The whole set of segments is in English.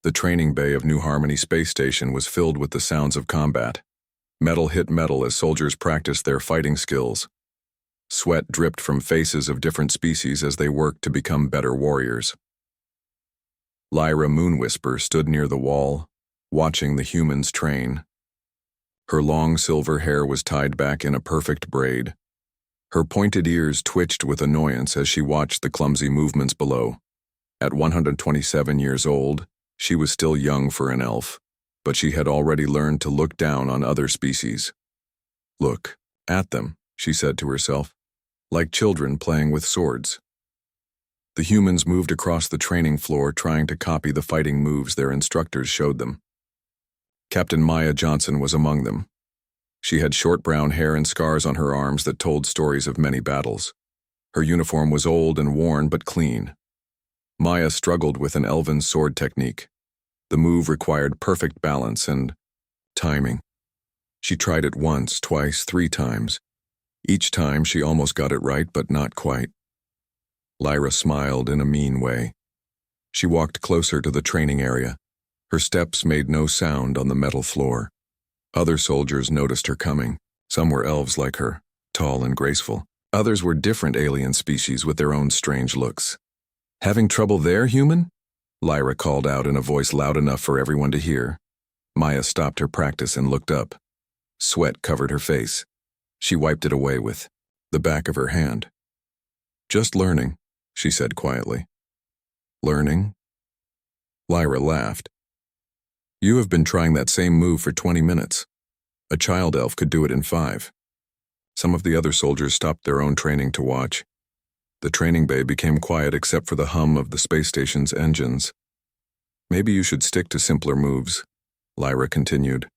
The training bay of New Harmony Space Station was filled with the sounds of combat. Metal hit metal as soldiers practiced their fighting skills. Sweat dripped from faces of different species as they worked to become better warriors. Lyra Moonwhisper stood near the wall, watching the humans train. Her long silver hair was tied back in a perfect braid. Her pointed ears twitched with annoyance as she watched the clumsy movements below. At 127 years old, she was still young for an elf, but she had already learned to look down on other species. "Look at them," she said to herself, like children playing with swords. The humans moved across the training floor trying to copy the fighting moves their instructors showed them. Captain Maya Johnson was among them. She had short brown hair and scars on her arms that told stories of many battles. Her uniform was old and worn but clean. Maya struggled with an elven sword technique. The move required perfect balance and timing. She tried it once, twice, 3 times. Each time she almost got it right, but not quite. Lyra smiled in a mean way. She walked closer to the training area. Her steps made no sound on the metal floor. Other soldiers noticed her coming. Some were elves like her, tall and graceful. Others were different alien species with their own strange looks. "Having trouble there, human?" Lyra called out in a voice loud enough for everyone to hear. Maya stopped her practice and looked up. Sweat covered her face. She wiped it away with the back of her hand. "Just learning," she said quietly. "Learning?" Lyra laughed. "You have been trying that same move for 20 minutes. A child elf could do it in 5. Some of the other soldiers stopped their own training to watch. The training bay became quiet except for the hum of the space station's engines. "Maybe you should stick to simpler moves," Lyra continued.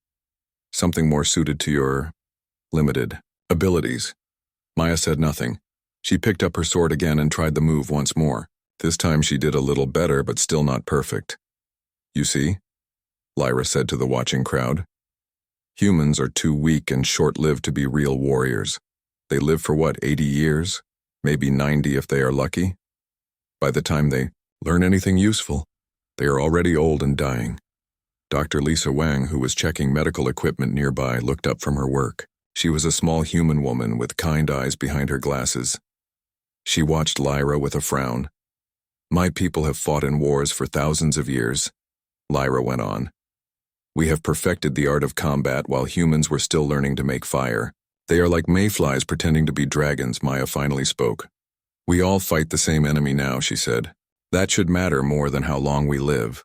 "Something more suited to your limited abilities." Maya said nothing. She picked up her sword again and tried the move once more. This time she did a little better, but still not perfect. "You see?" Lyra said to the watching crowd. "Humans are too weak and short-lived to be real warriors. They live for 80 years? Maybe 90 if they are lucky. By the time they learn anything useful, they are already old and dying." Dr. Lisa Wang, who was checking medical equipment nearby, looked up from her work. She was a small human woman with kind eyes behind her glasses. She watched Lyra with a frown. "My people have fought in wars for thousands of years," Lyra went on. "We have perfected the art of combat while humans were still learning to make fire. They are like mayflies pretending to be dragons," Maya finally spoke. "We all fight the same enemy now," she said. "That should matter more than how long we live."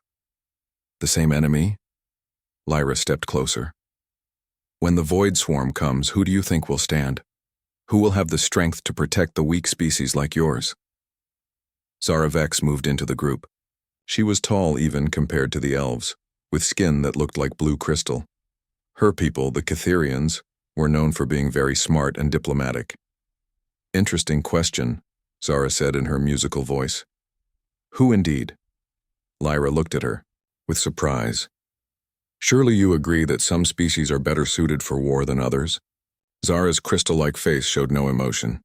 "The same enemy?" Lyra stepped closer. "When the void swarm comes, who do you think will stand? Who will have the strength to protect the weak species like yours?" Zara Vex moved into the group. She was tall even compared to the elves, with skin that looked like blue crystal. Her people, the Catherians, were known for being very smart and diplomatic. "Interesting question," Zara said in her musical voice. "Who indeed?" Lyra looked at her, with surprise. "Surely you agree that some species are better suited for war than others?" Zara's crystal-like face showed no emotion.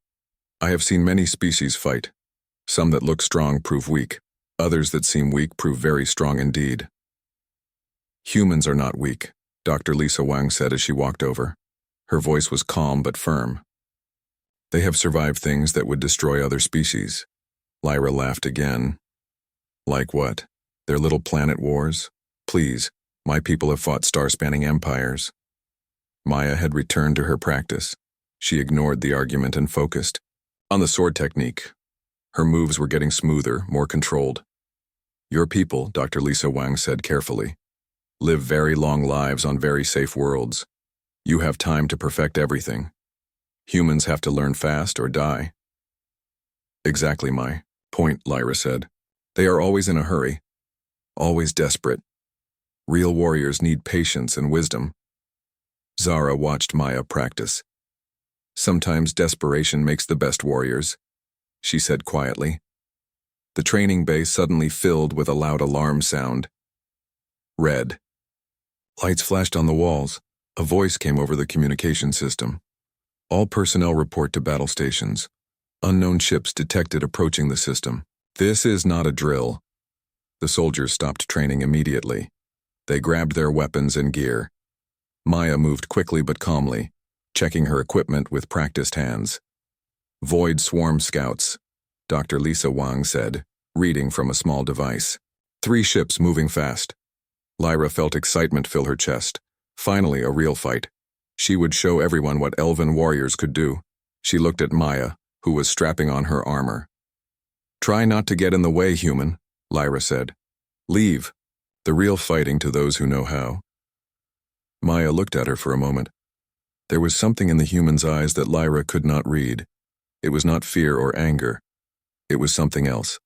"I have seen many species fight. Some that look strong prove weak. Others that seem weak prove very strong indeed." "Humans are not weak," Dr. Lisa Wang said as she walked over. Her voice was calm but firm. "They have survived things that would destroy other species." Lyra laughed again. "Like what? Their little planet wars? Please, my people have fought star-spanning empires." Maya had returned to her practice. She ignored the argument and focused on the sword technique. Her moves were getting smoother, more controlled. "Your people," Dr. Lisa Wang said carefully, "live very long lives on very safe worlds. You have time to perfect everything. Humans have to learn fast or die." "Exactly my point," Lyra said. "They are always in a hurry, always desperate. Real warriors need patience and wisdom." Zara watched Maya practice. "Sometimes desperation makes the best warriors," she said quietly. The training bay suddenly filled with a loud alarm sound. Red. Lights flashed on the walls. A voice came over the communication system. "All personnel report to battle stations. Unknown ships detected approaching the system. This is not a drill." The soldiers stopped training immediately. They grabbed their weapons and gear. Maya moved quickly but calmly, checking her equipment with practiced hands. Void Swarm Scouts, Dr. Lisa Wang said, reading from a small device. 3 ships moving fast. Lyra felt excitement fill her chest. Finally, a real fight. She would show everyone what elven warriors could do. She looked at Maya, who was strapping on her armor. "Try not to get in the way, human," Lyra said. "Leave the real fighting to those who know how." Maya looked at her for a moment. There was something in the human's eyes that Lyra could not read. It was not fear or anger. It was something else.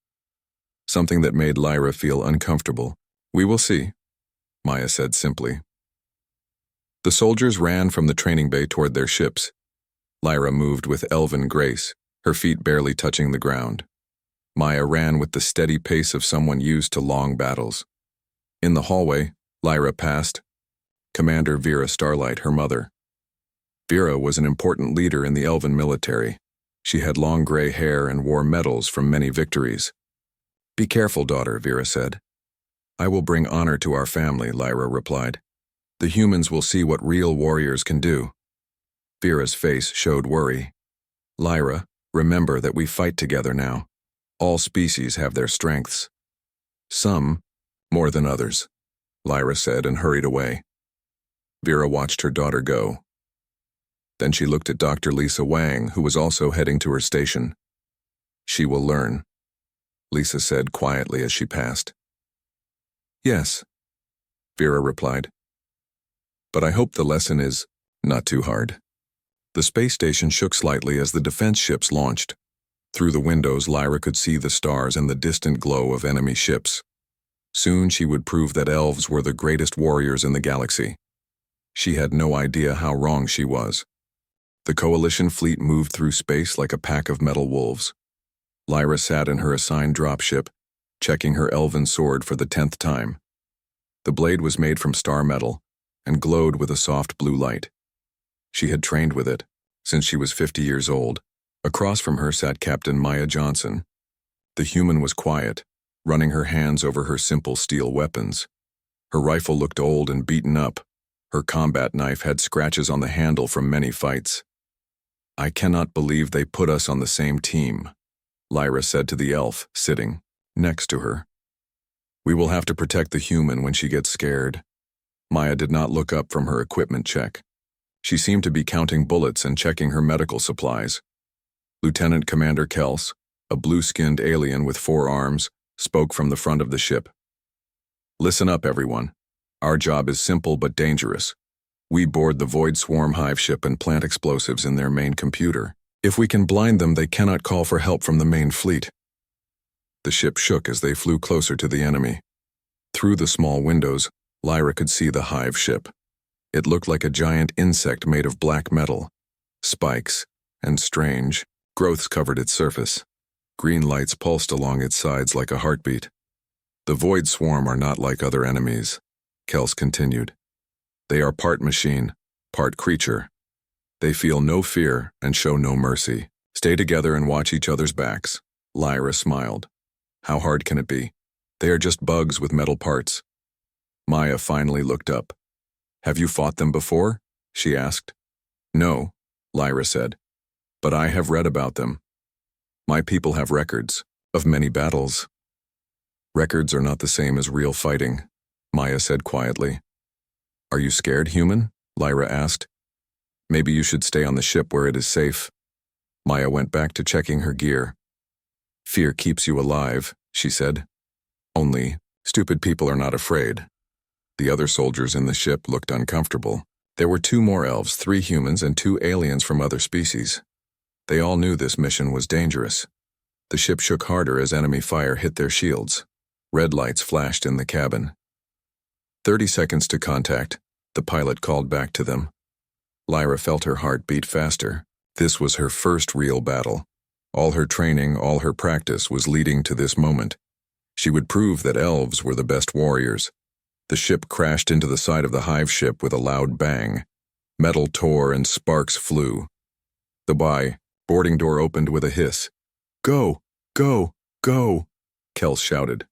Something that made Lyra feel uncomfortable. "We will see," Maya said simply. The soldiers ran from the training bay toward their ships. Lyra moved with elven grace, her feet barely touching the ground. Maya ran with the steady pace of someone used to long battles. In the hallway, Lyra passed Commander Vera Starlight, her mother. Vera was an important leader in the elven military. She had long gray hair and wore medals from many victories. "Be careful, daughter," Vera said. "I will bring honor to our family," Lyra replied. "The humans will see what real warriors can do." Vera's face showed worry. "Lyra, remember that we fight together now. All species have their strengths. Some more than others," Lyra said and hurried away. Vera watched her daughter go. Then she looked at Dr. Lisa Wang, who was also heading to her station. "She will learn," Lisa said quietly as she passed. "Yes," Vera replied. "But I hope the lesson is not too hard." The space station shook slightly as the defense ships launched. Through the windows, Lyra could see the stars and the distant glow of enemy ships. Soon she would prove that elves were the greatest warriors in the galaxy. She had no idea how wrong she was. The Coalition fleet moved through space like a pack of metal wolves. Lyra sat in her assigned dropship, checking her elven sword for the 10th time. The blade was made from star metal and glowed with a soft blue light. She had trained with it since she was 50 years old. Across from her sat Captain Maya Johnson. The human was quiet, running her hands over her simple steel weapons. Her rifle looked old and beaten up. Her combat knife had scratches on the handle from many fights. "I cannot believe they put us on the same team," Lyra said to the elf, sitting next to her. "We will have to protect the human when she gets scared." Maya did not look up from her equipment check. She seemed to be counting bullets and checking her medical supplies. Lieutenant Commander Kels, a blue-skinned alien with 4 arms, spoke from the front of the ship. "Listen up, everyone. Our job is simple but dangerous. We board the Void Swarm hive ship and plant explosives in their main computer. If we can blind them, they cannot call for help from the main fleet." The ship shook as they flew closer to the enemy. Through the small windows, Lyra could see the hive ship. It looked like a giant insect made of black metal. Spikes and strange growths covered its surface. Green lights pulsed along its sides like a heartbeat. "The Void Swarm are not like other enemies," Kels continued. "They are part machine, part creature. They feel no fear and show no mercy. Stay together and watch each other's backs." Lyra smiled. "How hard can it be? They are just bugs with metal parts." Maya finally looked up. "Have you fought them before?" she asked. "No," Lyra said, "but I have read about them. My people have records of many battles." "Records are not the same as real fighting," Maya said quietly. "Are you scared, human?" Lyra asked. "Maybe you should stay on the ship where it is safe." Maya went back to checking her gear. "Fear keeps you alive," she said. "Only, stupid people are not afraid." The other soldiers in the ship looked uncomfortable. There were 2 more elves, 3 humans, and 2 aliens from other species. They all knew this mission was dangerous. The ship shook harder as enemy fire hit their shields. Red lights flashed in the cabin. 30 seconds to contact, the pilot called back to them. Lyra felt her heart beat faster. This was her first real battle. All her training, all her practice was leading to this moment. She would prove that elves were the best warriors. The ship crashed into the side of the hive ship with a loud bang. Metal tore and sparks flew. The boarding door opened with a hiss. "Go! Go! Go!" Kels shouted.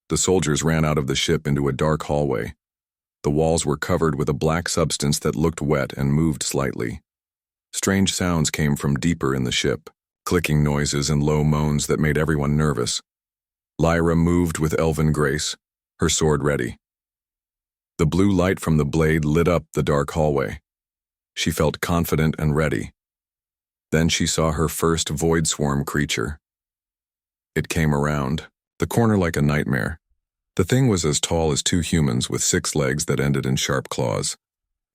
The soldiers ran out of the ship into a dark hallway. The walls were covered with a black substance that looked wet and moved slightly. Strange sounds came from deeper in the ship, clicking noises and low moans that made everyone nervous. Lyra moved with elven grace, her sword ready. The blue light from the blade lit up the dark hallway. She felt confident and ready. Then she saw her first void swarm creature. It came around, the corner like a nightmare. The thing was as tall as 2 humans with 6 legs that ended in sharp claws.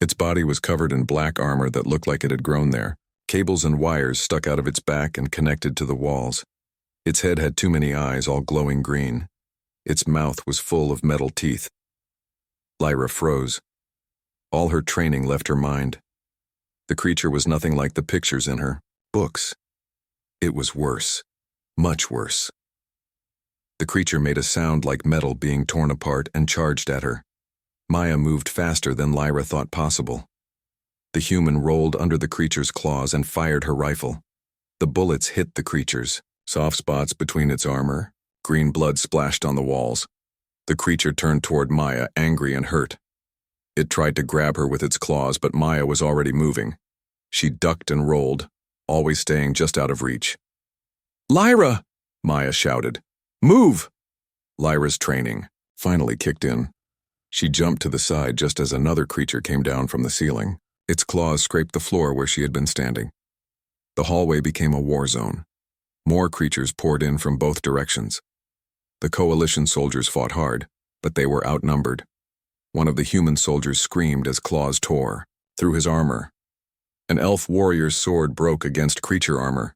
Its body was covered in black armor that looked like it had grown there. Cables and wires stuck out of its back and connected to the walls. Its head had too many eyes, all glowing green. Its mouth was full of metal teeth. Lyra froze. All her training left her mind. The creature was nothing like the pictures in her books. It was worse. Much worse. The creature made a sound like metal being torn apart and charged at her. Maya moved faster than Lyra thought possible. The human rolled under the creature's claws and fired her rifle. The bullets hit the creature's soft spots between its armor. Green blood splashed on the walls. The creature turned toward Maya, angry and hurt. It tried to grab her with its claws, but Maya was already moving. She ducked and rolled, always staying just out of reach. "Lyra!" Maya shouted. "Move!" Lyra's training finally kicked in. She jumped to the side just as another creature came down from the ceiling. Its claws scraped the floor where she had been standing. The hallway became a war zone. More creatures poured in from both directions. The coalition soldiers fought hard, but they were outnumbered. One of the human soldiers screamed as claws tore through his armor. An elf warrior's sword broke against creature armor.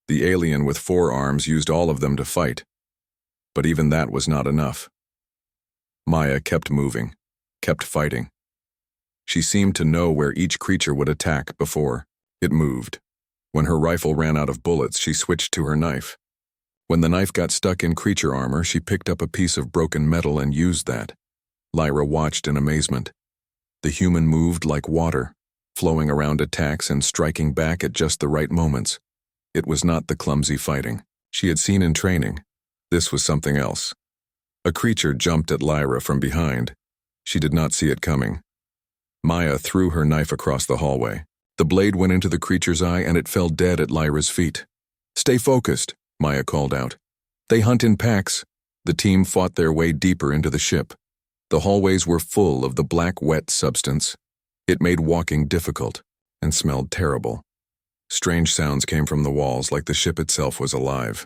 The alien with 4 arms used all of them to fight. But even that was not enough. Maya kept moving, kept fighting. She seemed to know where each creature would attack before it moved. When her rifle ran out of bullets, she switched to her knife. When the knife got stuck in creature armor, she picked up a piece of broken metal and used that. Lyra watched in amazement. The human moved like water, flowing around attacks and striking back at just the right moments. It was not the clumsy fighting she had seen in training. This was something else. A creature jumped at Lyra from behind. She did not see it coming. Maya threw her knife across the hallway. The blade went into the creature's eye and it fell dead at Lyra's feet. "Stay focused," Maya called out. They hunt in packs. The team fought their way deeper into the ship. The hallways were full of the black wet substance. It made walking difficult and smelled terrible. Strange sounds came from the walls like the ship itself was alive.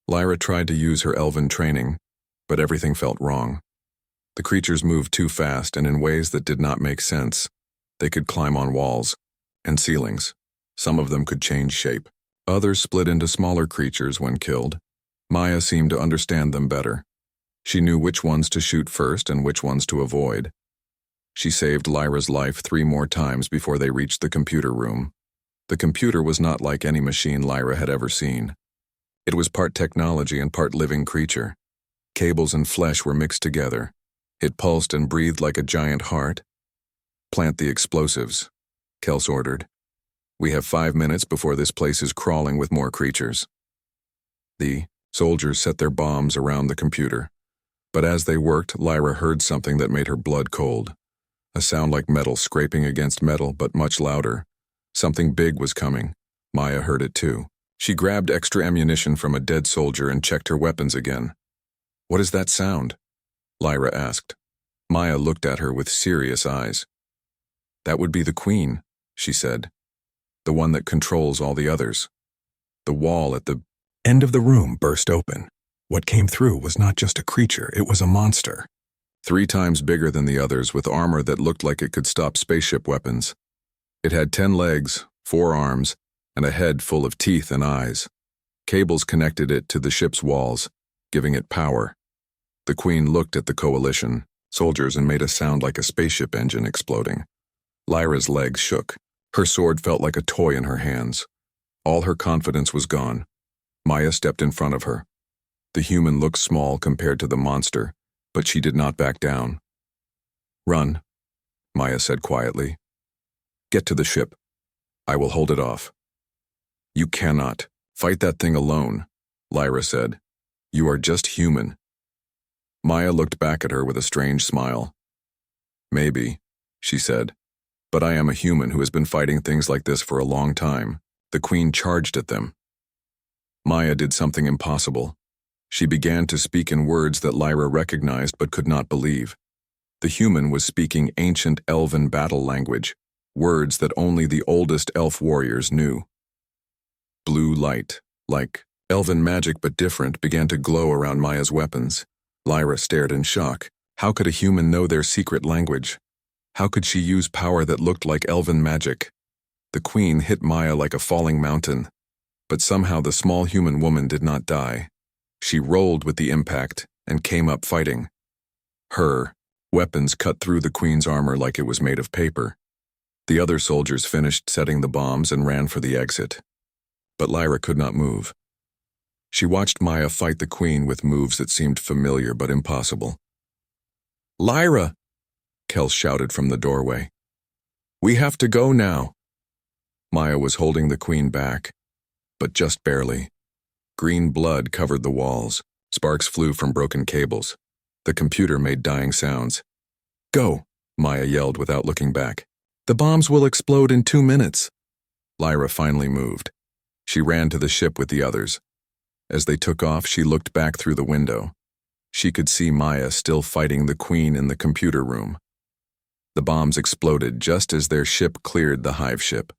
Lyra tried to use her elven training, but everything felt wrong. The creatures moved too fast and in ways that did not make sense. They could climb on walls and ceilings. Some of them could change shape. Others split into smaller creatures when killed. Maya seemed to understand them better. She knew which ones to shoot first and which ones to avoid. She saved Lyra's life 3 more times before they reached the computer room. The computer was not like any machine Lyra had ever seen. It was part technology and part living creature. Cables and flesh were mixed together. It pulsed and breathed like a giant heart. "Plant the explosives," Kels ordered. "We have 5 minutes before this place is crawling with more creatures." The soldiers set their bombs around the computer. But as they worked, Lyra heard something that made her blood cold. A sound like metal scraping against metal, but much louder. Something big was coming. Maya heard it too. She grabbed extra ammunition from a dead soldier and checked her weapons again. "What is that sound?" Lyra asked. Maya looked at her with serious eyes. "That would be the queen," she said. "The one that controls all the others." The wall at the end of the room burst open. What came through was not just a creature, it was a monster. 3 times bigger than the others, with armor that looked like it could stop spaceship weapons. It had 10 legs, 4 arms, and a head full of teeth and eyes. Cables connected it to the ship's walls, giving it power. The queen looked at the coalition soldiers and made a sound like a spaceship engine exploding. Lyra's legs shook. Her sword felt like a toy in her hands. All her confidence was gone. Maya stepped in front of her. The human looked small compared to the monster, but she did not back down. "Run," Maya said quietly. "Get to the ship. I will hold it off." "You cannot fight that thing alone," Lyra said. "You are just human." Maya looked back at her with a strange smile. Maybe, she said, but I am a human who has been fighting things like this for a long time. The queen charged at them. Maya did something impossible. She began to speak in words that Lyra recognized but could not believe. The human was speaking ancient elven battle language, words that only the oldest elf warriors knew. Blue light, like elven magic but different, began to glow around Maya's weapons. Lyra stared in shock. How could a human know their secret language? How could she use power that looked like elven magic? The queen hit Maya like a falling mountain, but somehow the small human woman did not die. She rolled with the impact and came up fighting. Her weapons cut through the queen's armor like it was made of paper. The other soldiers finished setting the bombs and ran for the exit. But Lyra could not move. She watched Maya fight the queen with moves that seemed familiar but impossible. "Lyra!" Kel shouted from the doorway. "We have to go now." Maya was holding the queen back, but just barely. Green blood covered the walls. Sparks flew from broken cables. The computer made dying sounds. "Go," Maya yelled without looking back. "The bombs will explode in 2 minutes." Lyra finally moved. She ran to the ship with the others. As they took off, she looked back through the window. She could see Maya still fighting the queen in the computer room. The bombs exploded just as their ship cleared the hive ship.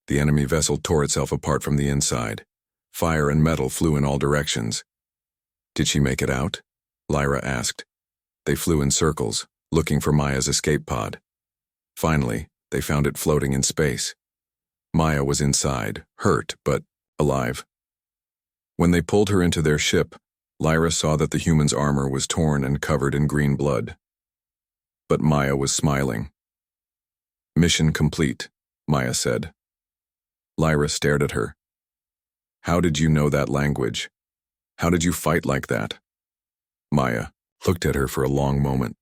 The enemy vessel tore itself apart from the inside. Fire and metal flew in all directions. "Did she make it out?" Lyra asked. They flew in circles, looking for Maya's escape pod. Finally, they found it floating in space. Maya was inside, hurt but alive. When they pulled her into their ship, Lyra saw that the human's armor was torn and covered in green blood. But Maya was smiling. "Mission complete," Maya said. Lyra stared at her. "How did you know that language? How did you fight like that?" Maya looked at her for a long moment.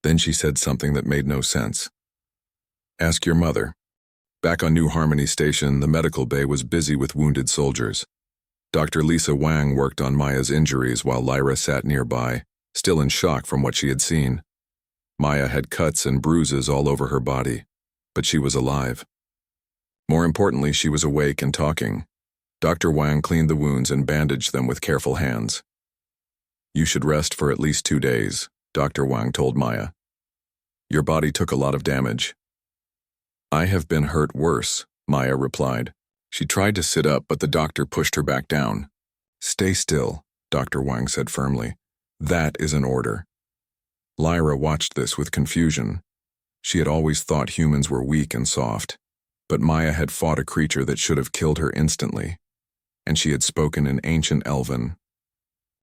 Then she said something that made no sense. "Ask your mother." Back on New Harmony Station, the medical bay was busy with wounded soldiers. Dr. Lisa Wang worked on Maya's injuries while Lyra sat nearby, still in shock from what she had seen. Maya had cuts and bruises all over her body, but she was alive. More importantly, she was awake and talking. Dr. Wang cleaned the wounds and bandaged them with careful hands. "You should rest for at least 2 days," Dr. Wang told Maya. "Your body took a lot of damage." "I have been hurt worse," Maya replied. She tried to sit up, but the doctor pushed her back down. "Stay still," Dr. Wang said firmly. "That is an order." Lyra watched this with confusion. She had always thought humans were weak and soft, but Maya had fought a creature that should have killed her instantly, and she had spoken in ancient Elven,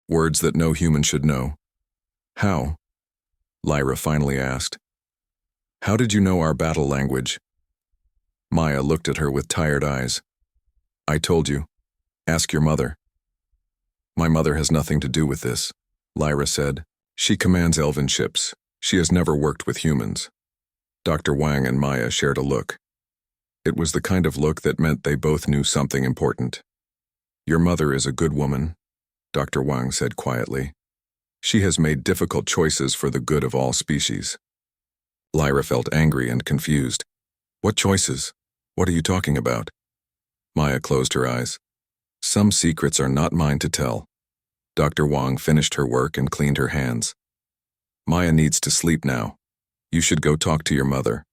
words that no human should know. "How?" Lyra finally asked. "How did you know our battle language?" Maya looked at her with tired eyes. "I told you. Ask your mother." "My mother has nothing to do with this," Lyra said. "She commands Elven ships. She has never worked with humans." Dr. Wang and Maya shared a look. It was the kind of look that meant they both knew something important. "Your mother is a good woman," Dr. Wang said quietly. "She has made difficult choices for the good of all species." Lyra felt angry and confused. "What choices? What are you talking about?" Maya closed her eyes. "Some secrets are not mine to tell." Dr. Wang finished her work and cleaned her hands. "Maya needs to sleep now. You should go talk to your mother."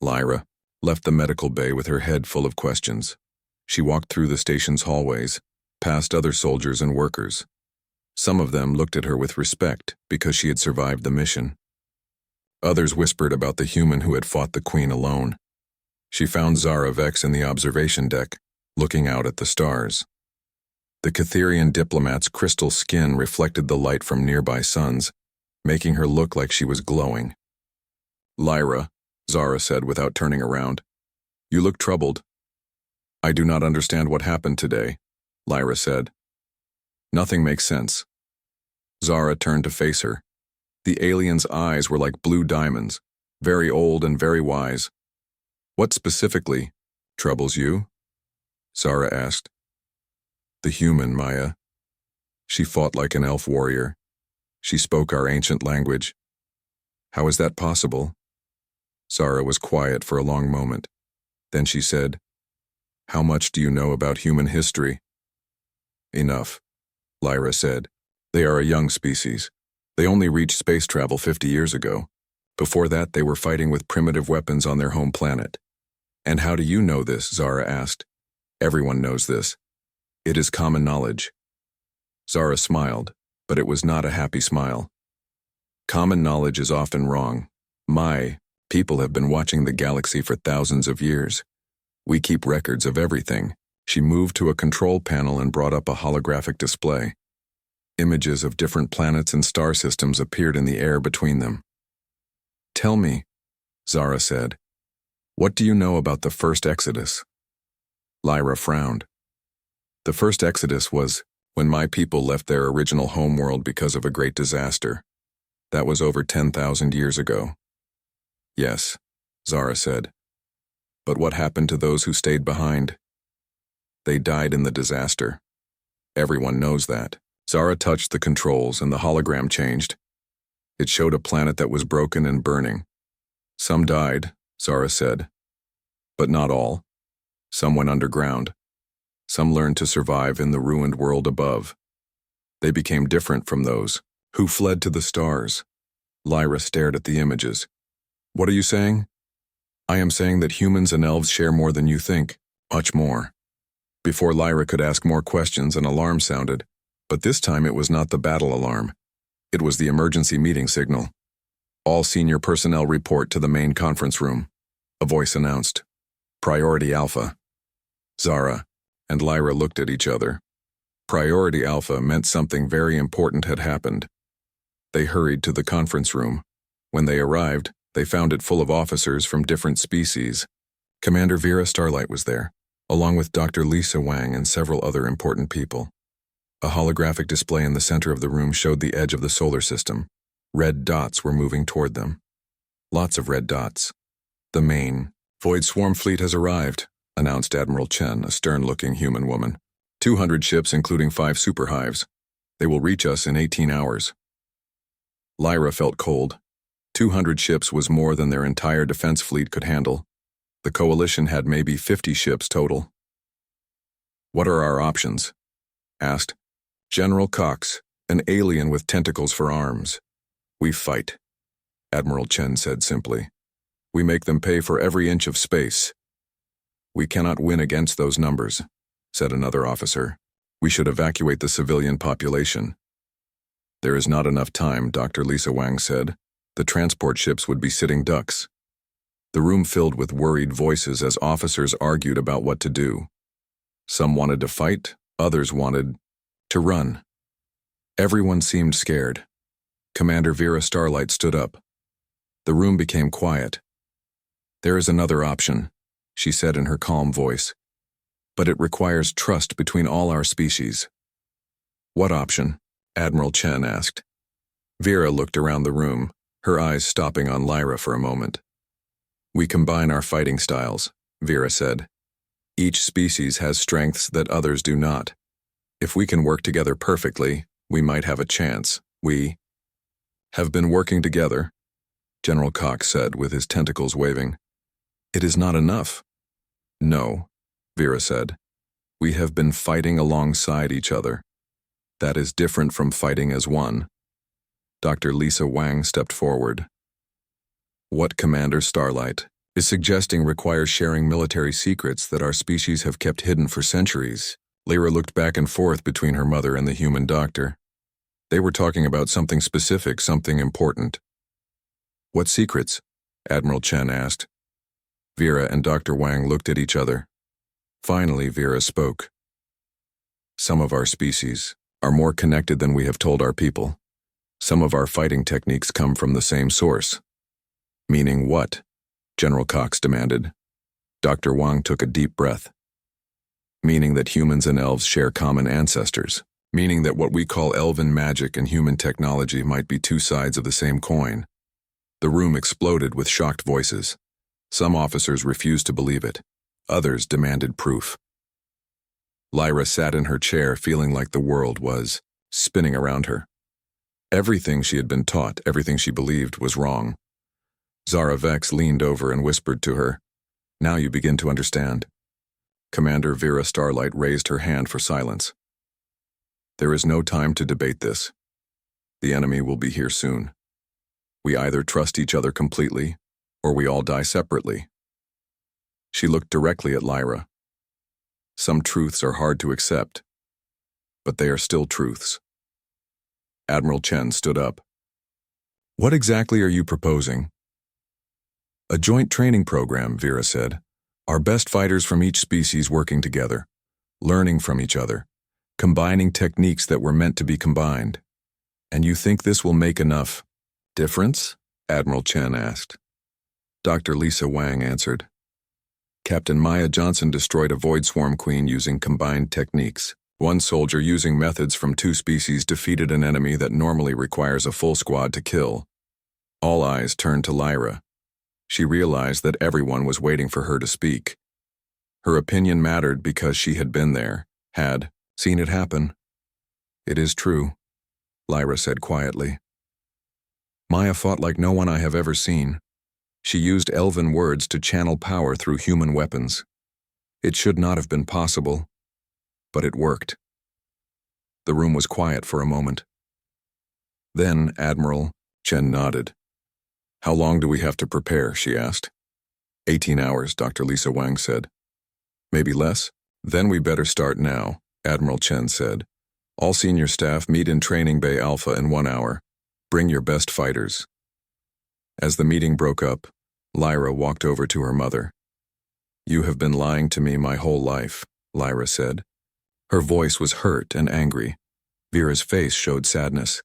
Lyra left the medical bay with her head full of questions. She walked through the station's hallways, past other soldiers and workers. Some of them looked at her with respect because she had survived the mission. Others whispered about the human who had fought the queen alone. She found Zara Vex in the observation deck, looking out at the stars. The Catherian diplomat's crystal skin reflected the light from nearby suns, making her look like she was glowing. "Lyra," Zara said without turning around. "You look troubled." "I do not understand what happened today," Lyra said. "Nothing makes sense." Zara turned to face her. The alien's eyes were like blue diamonds, very old and very wise. "What specifically troubles you?" Zara asked. "The human, Maya. She fought like an elf warrior. She spoke our ancient language. How is that possible? Zara was quiet for a long moment. Then she said, How much do you know about human history? Enough, Lyra said. They are a young species. They only reached space travel 50 years ago. Before that, they were fighting with primitive weapons on their home planet. And how do you know this? Zara asked. Everyone knows this. It is common knowledge. Zara smiled, but it was not a happy smile. Common knowledge is often wrong. My people have been watching the galaxy for thousands of years. We keep records of everything. She moved to a control panel and brought up a holographic display. Images of different planets and star systems appeared in the air between them. Tell me, Zara said, what do you know about the first Exodus? Lyra frowned. The first Exodus was when my people left their original homeworld because of a great disaster. That was over 10,000 years ago. Yes, Zara said. But what happened to those who stayed behind? They died in the disaster. Everyone knows that. Zara touched the controls and the hologram changed. It showed a planet that was broken and burning. Some died, Zara said. But not all. Some went underground. Some learned to survive in the ruined world above. They became different from those who fled to the stars. Lyra stared at the images. What are you saying? I am saying that humans and elves share more than you think, much more. Before Lyra could ask more questions, an alarm sounded, but this time it was not the battle alarm. It was the emergency meeting signal. All senior personnel report to the main conference room, a voice announced. Priority Alpha. Zara and Lyra looked at each other. Priority Alpha meant something very important had happened. They hurried to the conference room. When they arrived, they found it full of officers from different species. Commander Vera Starlight was there, along with Dr. Lisa Wang and several other important people. A holographic display in the center of the room showed the edge of the solar system. Red dots were moving toward them. Lots of red dots. The main Void Swarm Fleet has arrived, announced Admiral Chen, a stern-looking human woman. 200 ships, including 5 superhives. They will reach us in 18 hours. Lyra felt cold. 200 ships was more than their entire defense fleet could handle. The coalition had maybe 50 ships total. What are our options? Asked General Cox, an alien with tentacles for arms. We fight, Admiral Chen said simply. We make them pay for every inch of space. We cannot win against those numbers, said another officer. We should evacuate the civilian population. There is not enough time, Dr. Lisa Wang said. The transport ships would be sitting ducks. The room filled with worried voices as officers argued about what to do. Some wanted to fight, others wanted to run. Everyone seemed scared. Commander Vera Starlight stood up. The room became quiet. There is another option, she said in her calm voice. But it requires trust between all our species. What option? Admiral Chen asked. Vera looked around the room, her eyes stopping on Lyra for a moment. We combine our fighting styles, Vera said. Each species has strengths that others do not. If we can work together perfectly, we might have a chance. We have been working together, General Cox said with his tentacles waving. It is not enough. No, Vera said. We have been fighting alongside each other. That is different from fighting as one. Dr. Lisa Wang stepped forward. What Commander Starlight is suggesting requires sharing military secrets that our species have kept hidden for centuries. Lyra looked back and forth between her mother and the human doctor. They were talking about something specific, something important. What secrets? Admiral Chen asked. Vera and Dr. Wang looked at each other. Finally, Vera spoke. Some of our species are more connected than we have told our people. Some of our fighting techniques come from the same source. Meaning what? General Cox demanded. Dr. Wang took a deep breath. Meaning that humans and elves share common ancestors. Meaning that what we call elven magic and human technology might be two sides of the same coin. The room exploded with shocked voices. Some officers refused to believe it. Others demanded proof. Lyra sat in her chair feeling like the world was spinning around her. Everything she had been taught, everything she believed, was wrong. Zara Vex leaned over and whispered to her, "Now you begin to understand." Commander Vera Starlight raised her hand for silence. "There is no time to debate this. The enemy will be here soon. We either trust each other completely, or we all die separately." She looked directly at Lyra. "Some truths are hard to accept, but they are still truths." Admiral Chen stood up. "What exactly are you proposing?" "A joint training program," Vera said. "Our best fighters from each species working together, learning from each other, combining techniques that were meant to be combined." "And you think this will make enough difference?" Admiral Chen asked. Dr. Lisa Wang answered. "Captain Maya Johnson destroyed a Void Swarm Queen using combined techniques. One soldier using methods from two species defeated an enemy that normally requires a full squad to kill." All eyes turned to Lyra. She realized that everyone was waiting for her to speak. Her opinion mattered because she had been there, had seen it happen. "It is true," Lyra said quietly. "Maya fought like no one I have ever seen. She used elven words to channel power through human weapons. It should not have been possible, but it worked." The room was quiet for a moment. Then Admiral Chen nodded. "How long do we have to prepare?" she asked. 18 hours, Dr. Lisa Wang said. "Maybe less? Then we better start now," Admiral Chen said. "All senior staff meet in Training Bay Alpha in 1 hour. Bring your best fighters." As the meeting broke up, Lyra walked over to her mother. "You have been lying to me my whole life," Lyra said. Her voice was hurt and angry. Vera's face showed sadness.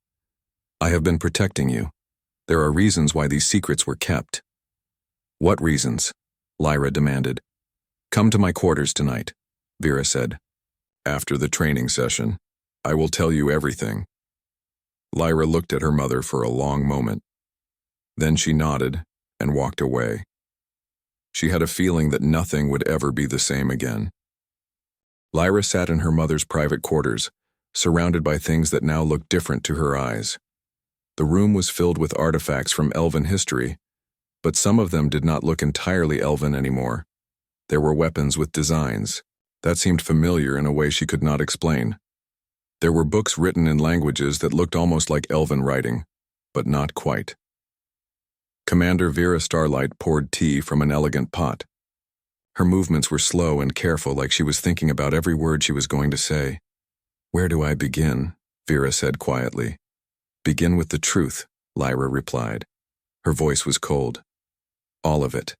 "I have been protecting you. There are reasons why these secrets were kept." "What reasons?" Lyra demanded. "Come to my quarters tonight," Vera said. "After the training session, I will tell you everything." Lyra looked at her mother for a long moment. Then she nodded and walked away. She had a feeling that nothing would ever be the same again. Lyra sat in her mother's private quarters, surrounded by things that now looked different to her eyes. The room was filled with artifacts from elven history, but some of them did not look entirely elven anymore. There were weapons with designs that seemed familiar in a way she could not explain. There were books written in languages that looked almost like elven writing, but not quite. Commander Vera Starlight poured tea from an elegant pot. Her movements were slow and careful, like she was thinking about every word she was going to say. "Where do I begin?" Vera said quietly. "Begin with the truth," Lyra replied. Her voice was cold. "All of it."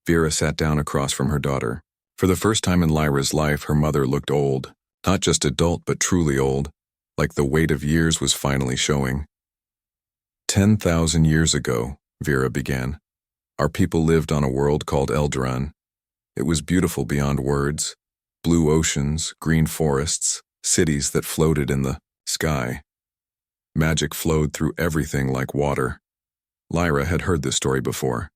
Vera sat down across from her daughter. For the first time in Lyra's life, her mother looked old. Not just adult, but truly old, like the weight of years was finally showing. 10,000 years ago, Vera began, our people lived on a world called Eldoran. It was beautiful beyond words. Blue oceans, green forests, cities that floated in the sky. Magic flowed through everything like water. Lyra had heard this story before.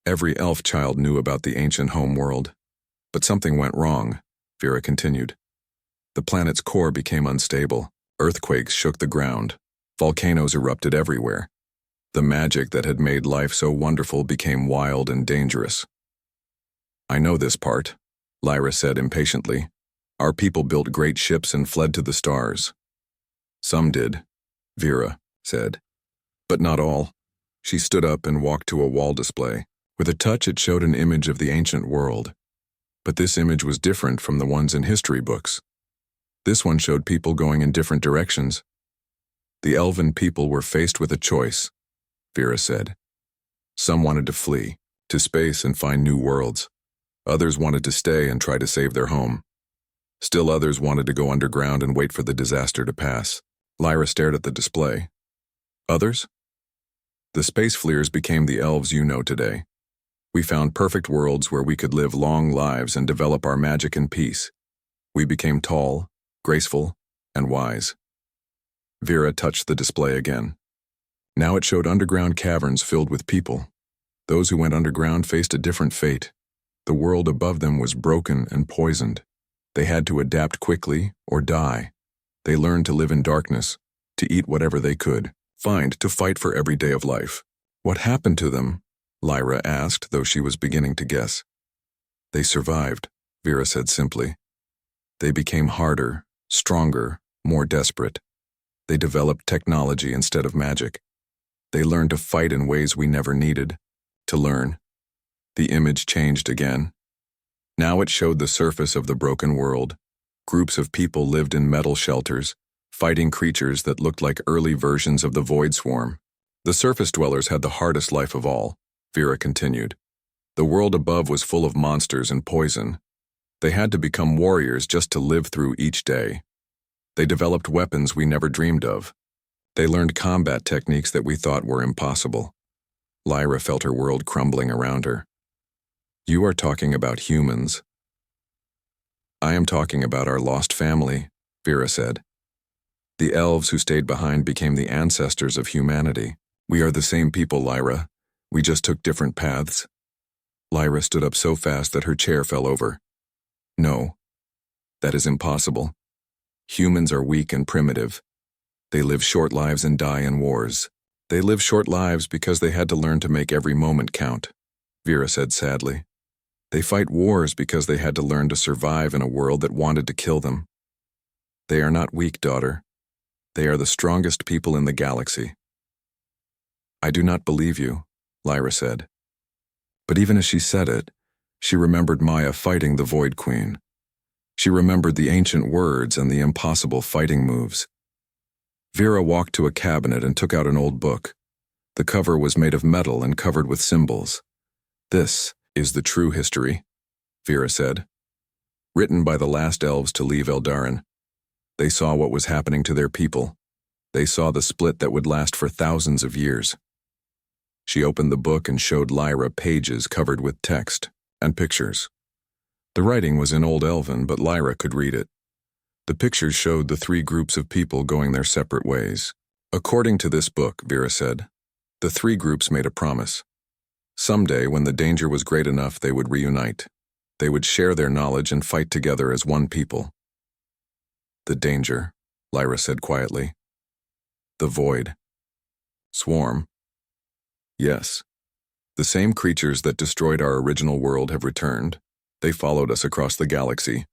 Every elf child knew about the ancient home world. But something went wrong, Vera continued. The planet's core became unstable. Earthquakes shook the ground. Volcanoes erupted everywhere. The magic that had made life so wonderful became wild and dangerous. "I know this part," Lyra said impatiently. "Our people built great ships and fled to the stars." "Some did," Vera said. "But not all." She stood up and walked to a wall display. With a touch, it showed an image of the ancient world. But this image was different from the ones in history books. This one showed people going in different directions. The elven people were faced with a choice, Vera said. Some wanted to flee, to space and find new worlds. Others wanted to stay and try to save their home. Still others wanted to go underground and wait for the disaster to pass. Lyra stared at the display. Others? The space fleers became the elves you know today. We found perfect worlds where we could live long lives and develop our magic in peace. We became tall, graceful, and wise. Vera touched the display again. Now it showed underground caverns filled with people. Those who went underground faced a different fate. The world above them was broken and poisoned. They had to adapt quickly or die. They learned to live in darkness, to eat whatever they could find to fight for every day of life. What happened to them? Lyra asked, though she was beginning to guess. They survived, Vera said simply. They became harder, stronger, more desperate. They developed technology instead of magic. They learned to fight in ways we never needed to learn. The image changed again. Now it showed the surface of the broken world. Groups of people lived in metal shelters, fighting creatures that looked like early versions of the Void Swarm. The surface dwellers had the hardest life of all, Vera continued. The world above was full of monsters and poison. They had to become warriors just to live through each day. They developed weapons we never dreamed of. They learned combat techniques that we thought were impossible. Lyra felt her world crumbling around her. You are talking about humans. I am talking about our lost family, Vera said. The elves who stayed behind became the ancestors of humanity. We are the same people, Lyra. We just took different paths. Lyra stood up so fast that her chair fell over. No, that is impossible. Humans are weak and primitive. They live short lives and die in wars. They live short lives because they had to learn to make every moment count, Vera said sadly. They fight wars because they had to learn to survive in a world that wanted to kill them. They are not weak, daughter. They are the strongest people in the galaxy. I do not believe you, Lyra said. But even as she said it, she remembered Maya fighting the Void Queen. She remembered the ancient words and the impossible fighting moves. Vera walked to a cabinet and took out an old book. The cover was made of metal and covered with symbols. This is the true history, Vera said. Written by the last elves to leave Eldarin. They saw what was happening to their people. They saw the split that would last for thousands of years. She opened the book and showed Lyra pages covered with text and pictures. The writing was in Old Elven, but Lyra could read it. The pictures showed the three groups of people going their separate ways. According to this book, Vera said, the three groups made a promise. Someday, when the danger was great enough, they would reunite. They would share their knowledge and fight together as one people. The danger, Lyra said quietly. The void. Swarm. Yes. The same creatures that destroyed our original world have returned. They followed us across the galaxy.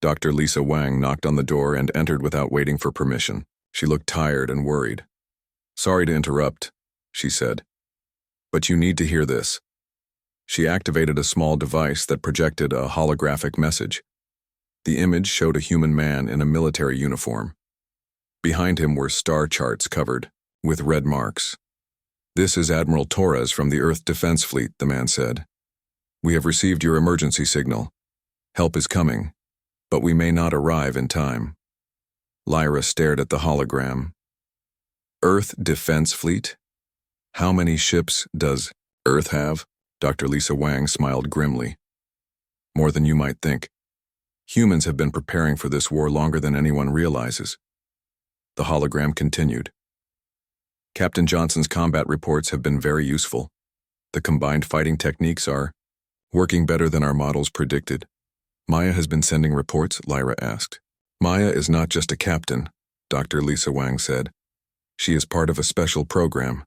Dr. Lisa Wang knocked on the door and entered without waiting for permission. She looked tired and worried. Sorry to interrupt, she said. But you need to hear this. She activated a small device that projected a holographic message. The image showed a human man in a military uniform. Behind him were star charts covered with red marks. This is Admiral Torres from the Earth Defense Fleet, the man said. We have received your emergency signal. Help is coming, but we may not arrive in time. Lyra stared at the hologram. Earth Defense Fleet? How many ships does Earth have? Dr. Lisa Wang smiled grimly. More than you might think. Humans have been preparing for this war longer than anyone realizes. The hologram continued. Captain Johnson's combat reports have been very useful. The combined fighting techniques are working better than our models predicted. Maya has been sending reports, Lyra asked. Maya is not just a captain, Dr. Lisa Wang said. She is part of a special program.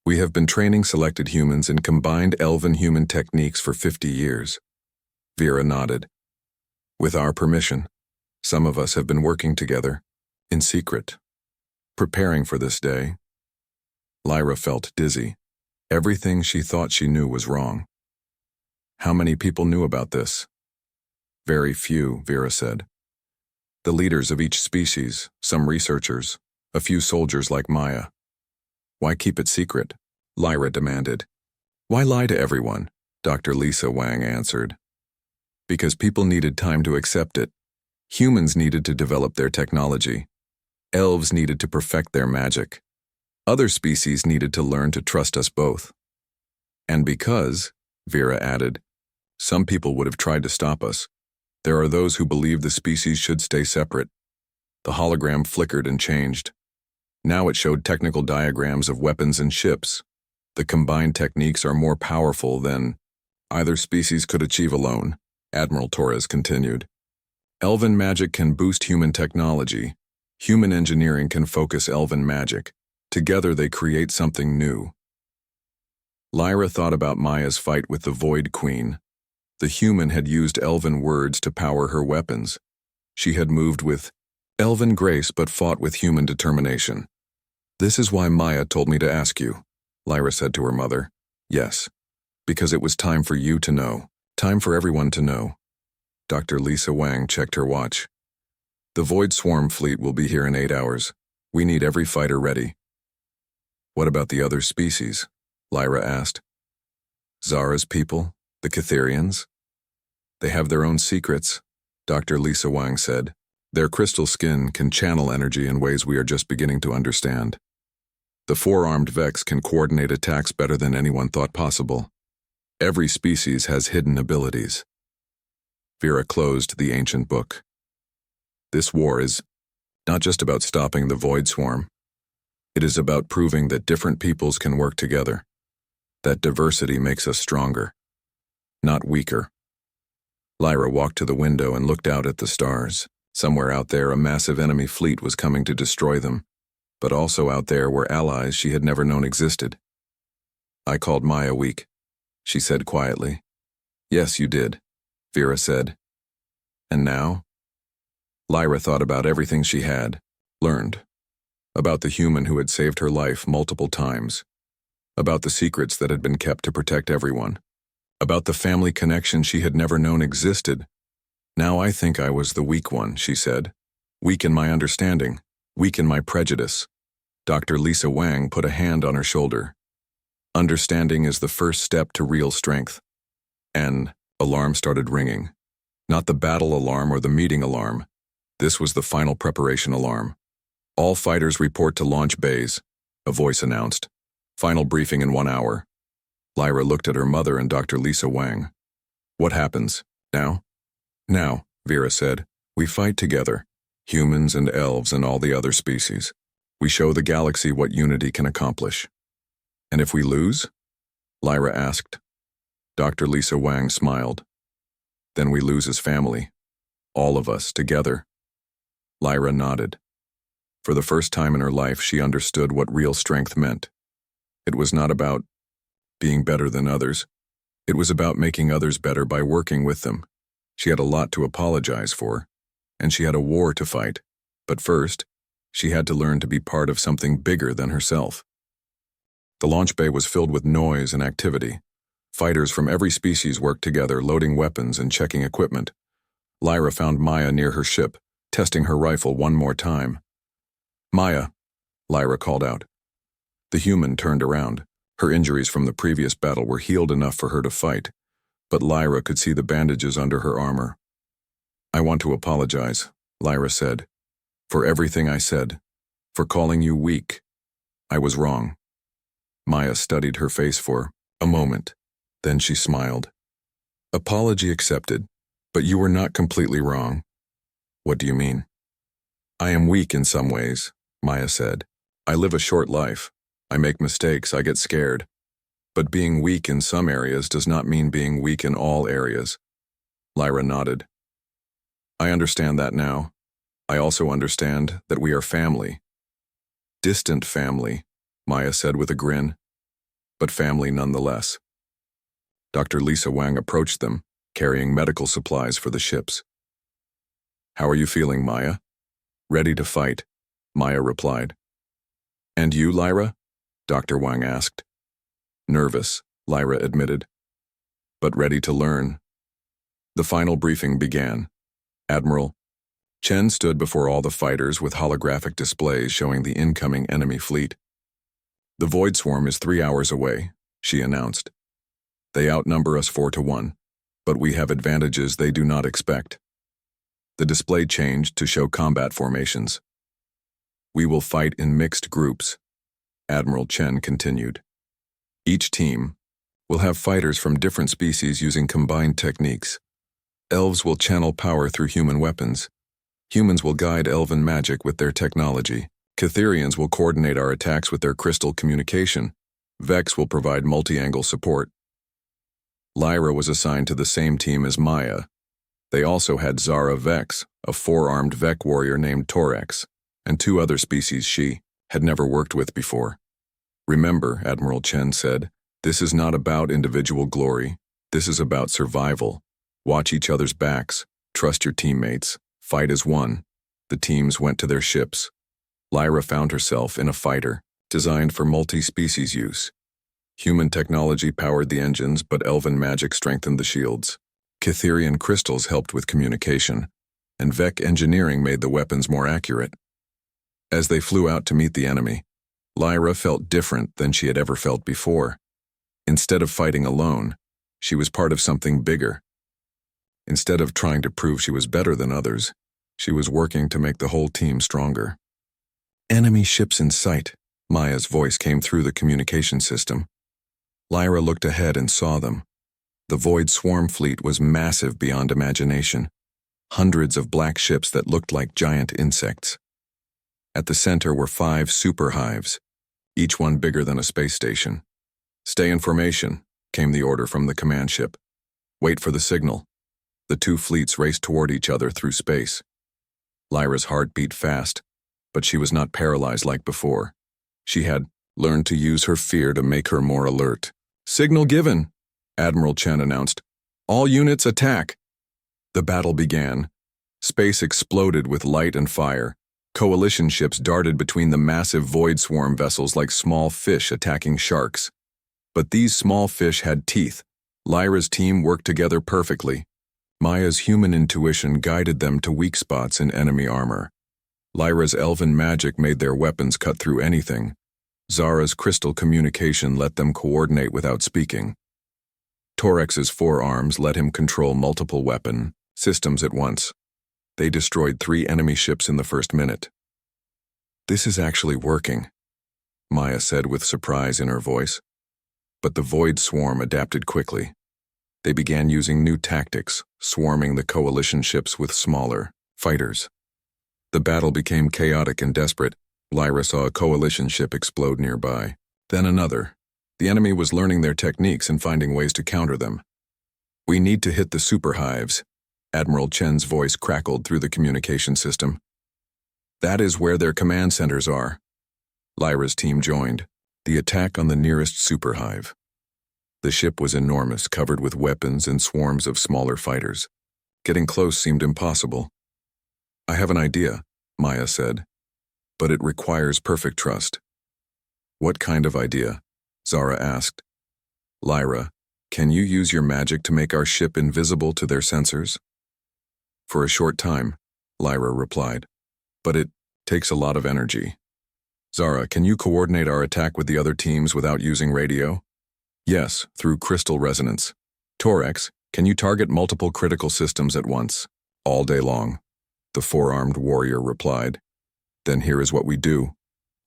We have been training selected humans in combined elven-human techniques for 50 years. Vera nodded. With our permission, some of us have been working together, in secret, preparing for this day. Lyra felt dizzy. Everything she thought she knew was wrong. How many people knew about this? Very few, Vera said. The leaders of each species, some researchers, a few soldiers like Maya. Why keep it secret? Lyra demanded. Why lie to everyone? Dr. Lisa Wang answered. Because people needed time to accept it. Humans needed to develop their technology. Elves needed to perfect their magic. Other species needed to learn to trust us both. And because, Vera added, some people would have tried to stop us. There are those who believe the species should stay separate. The hologram flickered and changed. Now it showed technical diagrams of weapons and ships. The combined techniques are more powerful than either species could achieve alone, Admiral Torres continued. Elven magic can boost human technology. Human engineering can focus elven magic. Together they create something new. Lyra thought about Maya's fight with the Void Queen. The human had used elven words to power her weapons. She had moved with elven grace but fought with human determination. "This is why Maya told me to ask you," Lyra said to her mother. "Yes, because it was time for you to know. Time for everyone to know." Dr. Lisa Wang checked her watch. "The Void Swarm fleet will be here in 8 hours. We need every fighter ready." "What about the other species?" Lyra asked. "Zara's people, the Catherians? They have their own secrets," Dr. Lisa Wang said. "Their crystal skin can channel energy in ways we are just beginning to understand. The four-armed Vex can coordinate attacks better than anyone thought possible. Every species has hidden abilities." Vera closed the ancient book. "This war is not just about stopping the Void Swarm. It is about proving that different peoples can work together. That diversity makes us stronger, not weaker." Lyra walked to the window and looked out at the stars. Somewhere out there, a massive enemy fleet was coming to destroy them, but also out there were allies she had never known existed. "I called Maya weak," she said quietly. "Yes, you did," Vera said. "And now?" Lyra thought about everything she had learned, about the human who had saved her life multiple times, about the secrets that had been kept to protect everyone, about the family connection she had never known existed. "Now I think I was the weak one," she said. "Weak in my understanding, weak in my prejudice." Dr. Lisa Wang put a hand on her shoulder. "Understanding is the first step to real strength." An alarm started ringing. Not the battle alarm or the meeting alarm. This was the final preparation alarm. "All fighters report to launch bays," a voice announced. "Final briefing in 1 hour." Lyra looked at her mother and Dr. Lisa Wang. "What happens now?" "Now," Vera said, "we fight together, humans and elves and all the other species. We show the galaxy what unity can accomplish." "And if we lose?" Lyra asked. Dr. Lisa Wang smiled. "Then we lose as family. All of us, together." Lyra nodded. For the first time in her life, she understood what real strength meant. It was not about being better than others. It was about making others better by working with them. She had a lot to apologize for, and she had a war to fight. But first, she had to learn to be part of something bigger than herself. The launch bay was filled with noise and activity. Fighters from every species worked together, loading weapons and checking equipment. Lyra found Maya near her ship, testing her rifle one more time. "Maya," Lyra called out. The human turned around. Her injuries from the previous battle were healed enough for her to fight, but Lyra could see the bandages under her armor. "I want to apologize," Lyra said, "for everything I said, for calling you weak. I was wrong." Maya studied her face for a moment. Then she smiled. "Apology accepted, but you were not completely wrong." "What do you mean?" "I am weak in some ways," Maya said. "I live a short life. I make mistakes, I get scared. But being weak in some areas does not mean being weak in all areas." Lyra nodded. "I understand that now. I also understand that we are family." "Distant family," Maya said with a grin. "But family nonetheless." Dr. Lisa Wang approached them, carrying medical supplies for the ships. "How are you feeling, Maya?" "Ready to fight," Maya replied. "And you, Lyra?" Dr. Wang asked. "Nervous," Lyra admitted, "but ready to learn." The final briefing began. Admiral Chen stood before all the fighters with holographic displays showing the incoming enemy fleet. "The Void Swarm is 3 hours away," she announced. "They outnumber us 4-1, but we have advantages they do not expect." The display changed to show combat formations. "We will fight in mixed groups," Admiral Chen continued. "Each team will have fighters from different species using combined techniques. Elves will channel power through human weapons. Humans will guide elven magic with their technology. Catherians will coordinate our attacks with their crystal communication. Vex will provide multi-angle support." Lyra was assigned to the same team as Maya. They also had Zara Vex, a four-armed Vec warrior named Torex. and 2 other species she had never worked with before. "Remember," Admiral Chen said, "this is not about individual glory. This is about survival. Watch each other's backs, trust your teammates, fight as one." The teams went to their ships. Lyra found herself in a fighter, designed for multi-species use. Human technology powered the engines, but elven magic strengthened the shields. Cytherian crystals helped with communication, and Vec engineering made the weapons more accurate. As they flew out to meet the enemy, Lyra felt different than she had ever felt before. Instead of fighting alone, she was part of something bigger. Instead of trying to prove she was better than others, she was working to make the whole team stronger. "Enemy ships in sight," Maya's voice came through the communication system. Lyra looked ahead and saw them. The Void Swarm fleet was massive beyond imagination. Hundreds of black ships that looked like giant insects. At the center were 5 super hives, each one bigger than a space station. "Stay in formation," came the order from the command ship. "Wait for the signal." The 2 fleets raced toward each other through space. Lyra's heart beat fast, but she was not paralyzed like before. She had learned to use her fear to make her more alert. "Signal given," Admiral Chen announced. "All units attack." The battle began. Space exploded with light and fire. Coalition ships darted between the massive Void Swarm vessels like small fish attacking sharks. But these small fish had teeth. Lyra's team worked together perfectly. Maya's human intuition guided them to weak spots in enemy armor. Lyra's elven magic made their weapons cut through anything. Zara's crystal communication let them coordinate without speaking. Torex's forearms let him control multiple weapon systems at once. They destroyed 3 enemy ships in the first minute. "This is actually working," Maya said with surprise in her voice. But the Void Swarm adapted quickly. They began using new tactics, swarming the coalition ships with smaller fighters. The battle became chaotic and desperate. Lyra saw a coalition ship explode nearby, then another. The enemy was learning their techniques and finding ways to counter them. "We need to hit the super hives," Admiral Chen's voice crackled through the communication system. "That is where their command centers are." Lyra's team joined. The attack on the nearest superhive. The ship was enormous, covered with weapons and swarms of smaller fighters. Getting close seemed impossible. "I have an idea," Maya said, "but it requires perfect trust." "What kind of idea?" Zara asked. "Lyra, can you use your magic to make our ship invisible to their sensors?" "For a short time," Lyra replied, "but it takes a lot of energy." "Zara, can you coordinate our attack with the other teams without using radio?" "Yes, through crystal resonance." "Torex, can you target multiple critical systems at once?" "All day long," the 4-armed warrior replied. "Then here is what we do,"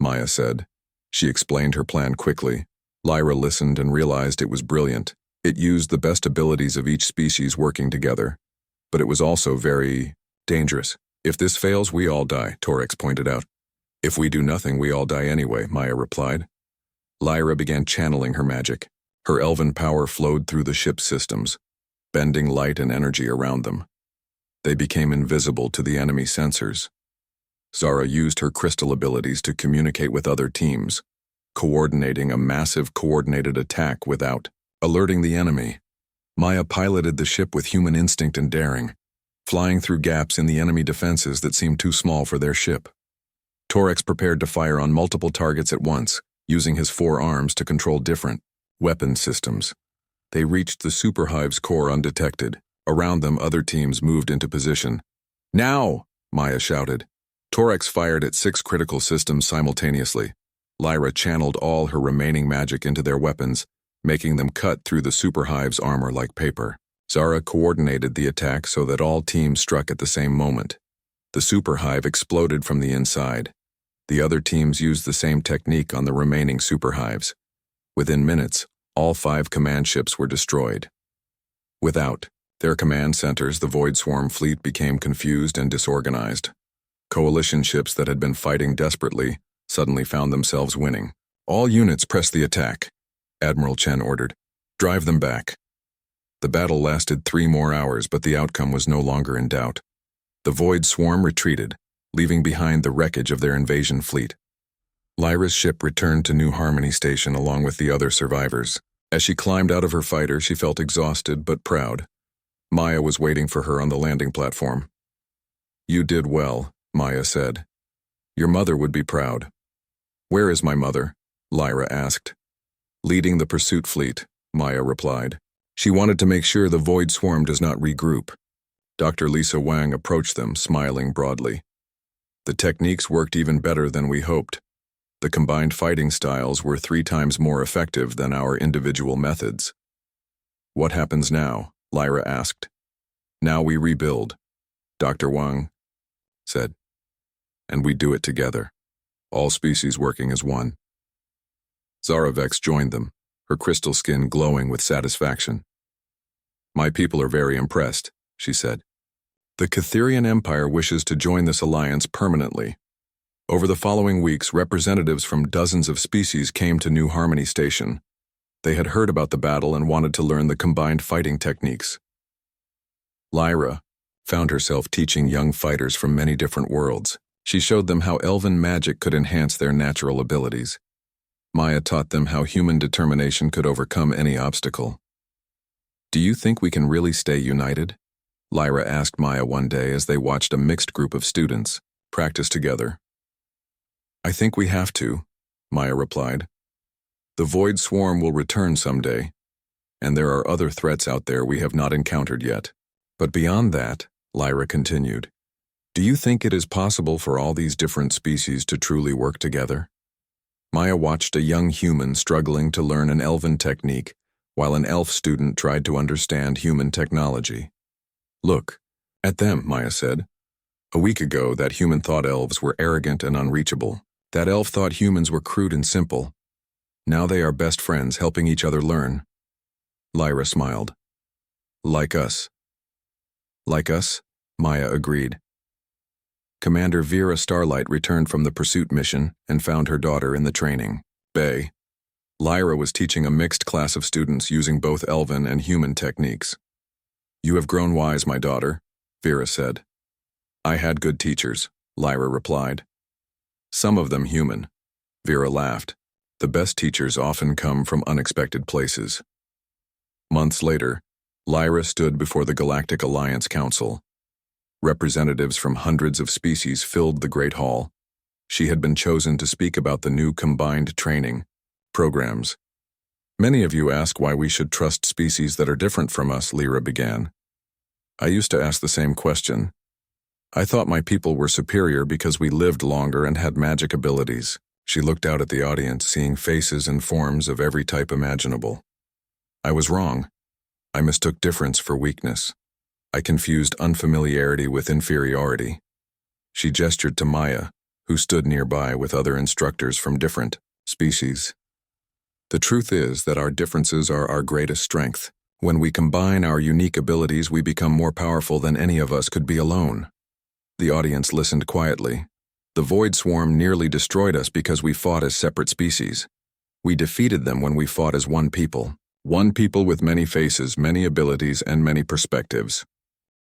Maya said. She explained her plan quickly. Lyra listened and realized it was brilliant. It used the best abilities of each species working together. But it was also very dangerous. "If this fails, we all die," Torex pointed out. "If we do nothing, we all die anyway," Maya replied. Lyra began channeling her magic. Her elven power flowed through the ship's systems, bending light and energy around them. They became invisible to the enemy sensors. Zara used her crystal abilities to communicate with other teams, coordinating a massive coordinated attack without alerting the enemy. Maya piloted the ship with human instinct and daring, flying through gaps in the enemy defenses that seemed too small for their ship. Torex prepared to fire on multiple targets at once, using his 4 arms to control different weapon systems. They reached the superhive's core undetected. Around them, other teams moved into position. "Now!" Maya shouted. Torex fired at 6 critical systems simultaneously. Lyra channeled all her remaining magic into their weapons, making them cut through the superhive's armor like paper. Zara coordinated the attack so that all teams struck at the same moment. The superhive exploded from the inside. The other teams used the same technique on the remaining superhives. Within minutes, all 5 command ships were destroyed. Without their command centers, the Void Swarm fleet became confused and disorganized. Coalition ships that had been fighting desperately suddenly found themselves winning. "All units press the attack," Admiral Chen ordered. "Drive them back." The battle lasted 3 more hours, but the outcome was no longer in doubt. The Void Swarm retreated, leaving behind the wreckage of their invasion fleet. Lyra's ship returned to New Harmony Station along with the other survivors. As she climbed out of her fighter, she felt exhausted but proud. Maya was waiting for her on the landing platform. "You did well," Maya said. "Your mother would be proud." "Where is my mother?" Lyra asked. "Leading the pursuit fleet," Maya replied. She wanted to make sure the Void Swarm does not regroup. Dr. Lisa Wang approached them, smiling broadly. "The techniques worked even better than we hoped. The combined fighting styles were 3 times more effective than our individual methods." "What happens now?" Lyra asked. "Now we rebuild," Dr. Wang said. "And we do it together, all species working as one." Zaravex joined them, her crystal skin glowing with satisfaction. "My people are very impressed," she said. "The Catherian Empire wishes to join this alliance permanently." Over the following weeks, representatives from dozens of species came to New Harmony Station. They had heard about the battle and wanted to learn the combined fighting techniques. Lyra found herself teaching young fighters from many different worlds. She showed them how elven magic could enhance their natural abilities. Maya taught them how human determination could overcome any obstacle. "Do you think we can really stay united?" Lyra asked Maya one day as they watched a mixed group of students practice together. "I think we have to," Maya replied. "The Void Swarm will return someday, and there are other threats out there we have not encountered yet. But beyond that," Lyra continued, "do you think it is possible for all these different species to truly work together?" Maya watched a young human struggling to learn an elven technique, while an elf student tried to understand human technology. "Look at them," Maya said. "A week ago, that human thought elves were arrogant and unreachable. That elf thought humans were crude and simple. Now they are best friends, helping each other learn." Lyra smiled. "Like us." "Like us," Maya agreed. Commander Vera Starlight returned from the pursuit mission and found her daughter in the training bay. Lyra was teaching a mixed class of students using both elven and human techniques. "You have grown wise, my daughter," Vera said. "I had good teachers," Lyra replied. "Some of them human." Vera laughed. "The best teachers often come from unexpected places." Months later, Lyra stood before the Galactic Alliance Council. Representatives from hundreds of species filled the Great Hall. She had been chosen to speak about the new combined training programs. "Many of you ask why we should trust species that are different from us," Lyra began. "I used to ask the same question. I thought my people were superior because we lived longer and had magic abilities." She looked out at the audience, seeing faces and forms of every type imaginable. "I was wrong. I mistook difference for weakness. I confused unfamiliarity with inferiority." She gestured to Maya, who stood nearby with other instructors from different species. "The truth is that our differences are our greatest strength. When we combine our unique abilities, we become more powerful than any of us could be alone." The audience listened quietly. "The Void Swarm nearly destroyed us because we fought as separate species. We defeated them when we fought as one people. One people with many faces, many abilities, and many perspectives."